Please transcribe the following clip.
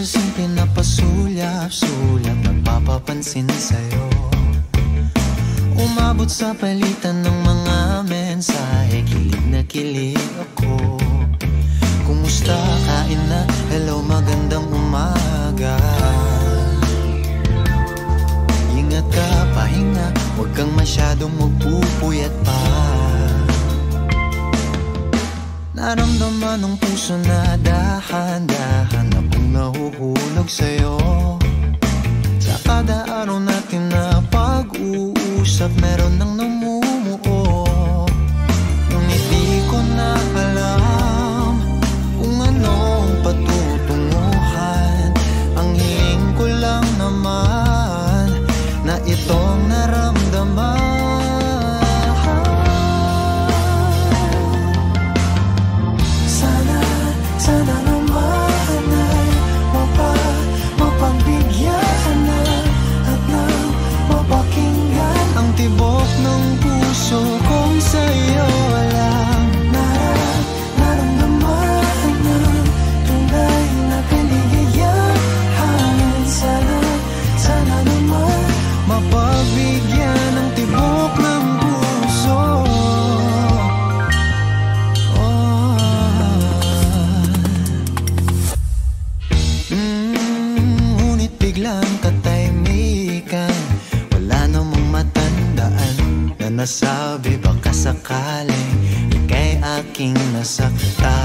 sa simple na pasulyap-sulyap, nagpapapansin sa'yo. Umabot sa palitan ng mga mensahe, kilig na kilig ako. Kumusta, kain na, hello, magandang umaga. Ingat ka, pahinga, huwag kang masyadong magpupuyat pa. Naramdaman ng puso na dahan-dahan na pong nahuhulog sa'yo. Sa kada araw natin na pag-uusap, meron nang namumuo. Ngunit di ko na alam kung anong patutunguhan. Ang hiling ko lang naman na itong naramdaman. Sana naman ay mapagbigyan na at nang mapakinggan ang tibok ng puso kong sa'yo lang naramdaman ng tunay na kaligayahan. Sana naman mapagbigyan ng tibok ng puso. Ngunit biglang katahimikan, wala namang matandaan na nasabi baka sakaling ika'y aking nasaktan.